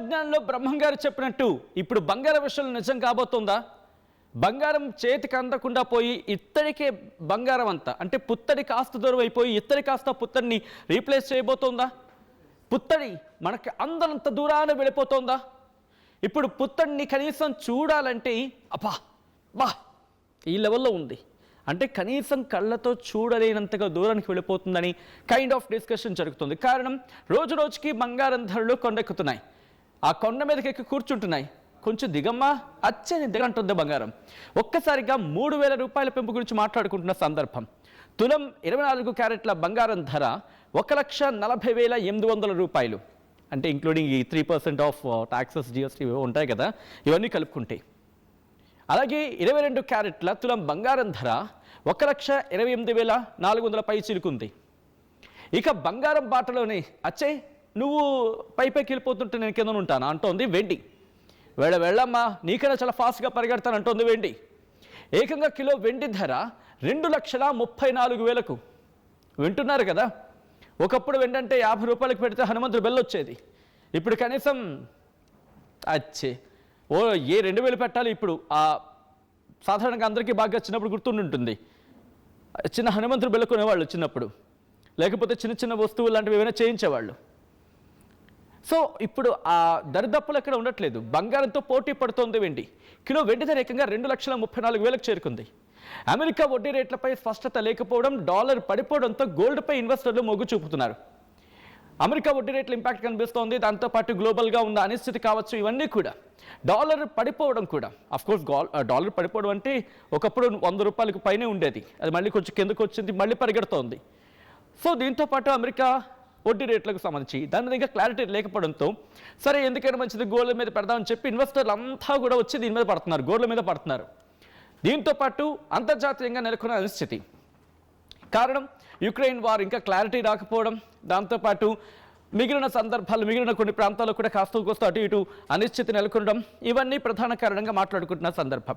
కాలజ్ఞానంలో బ్రహ్మం గారు చెప్పినట్టు ఇప్పుడు బంగారం విషయంలో నిజం కాబోతుందా? బంగారం చేతికి అందకుండా పోయి ఇత్తడికే బంగారం అంతా, అంటే పుత్తడి కాస్త దూరం అయిపోయి ఇత్తడి కాస్త పుత్తడిని రీప్లేస్ చేయబోతోందా? పుత్తడి మనకి అందనంత దూరాన వెళ్ళిపోతుందా? ఇప్పుడు పుత్తడిని కనీసం చూడాలంటే అబ్బా బా ఈ లెవెల్లో ఉంది, అంటే కనీసం కళ్ళతో చూడలేనంతగా దూరానికి వెళ్ళిపోతుందని కైండ్ ఆఫ్ డిస్కషన్ జరుగుతుంది. కారణం రోజు రోజుకి బంగారం ధరలు కొండెక్కుతున్నాయి. ఆ కొండ మీదకి ఎక్కి కూర్చుంటున్నాయి. కొంచెం దిగమ్మా అచ్చని దిగంటుంది బంగారం. ఒక్కసారిగా 3,000 రూపాయల పెంపు గురించి మాట్లాడుకుంటున్న సందర్భం. తులం 24 క్యారెట్ల బంగారం ధర 1,40,800 రూపాయలు, అంటే ఇంక్లూడింగ్ ఈ 3% ఆఫ్ ట్యాక్సెస్ జిఎస్టీ ఉంటాయి కదా, ఇవన్నీ కలుపుకుంటే. అలాగే 22 క్యారెట్ల తులం బంగారం ధర 1,28,400 పై చిలుకుంది. ఇక బంగారం బాటలోనే అచ్చే నువ్వు పైపైకి వెళ్ళిపోతుంటే నేను కింద ఉంటాను అంటోంది వెండి. వెళ్ళమ్మా నీకైనా చాలా ఫాస్ట్గా పరిగెడతాను అంటోంది వెండి. ఏకంగా కిలో వెండి ధర 2,34,000. వింటున్నారు కదా, ఒకప్పుడు వెండి అంటే 50 రూపాయలకు పెడితే హనుమంతుడు బెల్లు వచ్చేది. ఇప్పుడు కనీసం అచ్చే ఓ 2,000 పెట్టాలి. ఇప్పుడు సాధారణంగా అందరికీ బాగా చిన్నప్పుడు గుర్తుంటుంది, చిన్న హనుమంతుడు బెల్లు కొనేవాళ్ళు చిన్నప్పుడు, లేకపోతే చిన్న చిన్న వస్తువులు లాంటివి ఏమైనా చేయించేవాళ్ళు. సో ఇప్పుడు ఆ దరిదప్పులు ఎక్కడ ఉండట్లేదు, బంగారంతో పోటీ పడుతోంది వెండి. కిలో వెండి ధర ఏకంగా 2,34,000 చేరుకుంది. అమెరికా వడ్డీ రేట్లపై స్పష్టత లేకపోవడం, డాలర్ పడిపోవడంతో గోల్డ్పై ఇన్వెస్టర్లు మొగ్గు చూపుతున్నారు. అమెరికా వడ్డీ రేట్ల ఇంపాక్ట్ కనిపిస్తోంది, దాంతోపాటు గ్లోబల్గా ఉన్న అనిశ్చితి కావచ్చు, ఇవన్నీ కూడా. డాలర్ పడిపోవడం కూడా, అఫ్కోర్స్ డాలర్ పడిపోవడం అంటే ఒకప్పుడు 100 రూపాయలకు పైనే ఉండేది, అది మళ్ళీ కొంచెం కిందకు వచ్చింది, మళ్ళీ పరిగెడుతోంది. సో దీంతోపాటు అమెరికా వడ్డీ రేట్లకు సంబంధించి దాని మీద ఇంకా క్లారిటీ లేకపోవడంతో సరే ఎందుకైనా మంచిది గోల్డ్ మీద పెడదామని చెప్పి ఇన్వెస్టర్లు అంతా కూడా వచ్చి దీని మీద పడుతున్నారు, గోల్డ్ మీద పడుతున్నారు. దీంతోపాటు అంతర్జాతీయంగా నెలకొన్న అనిశ్చితి కారణం యుక్రెయిన్ వార్ ఇంకా క్లారిటీ రాకపోవడం, దాంతోపాటు మిగిలిన కొన్ని ప్రాంతాల్లో కూడా కాస్త కోస్త అటు ఇటు అనిశ్చితి నెలకొనడం, ఇవన్నీ ప్రధాన కారణంగా మాట్లాడుకుంటున్న సందర్భం.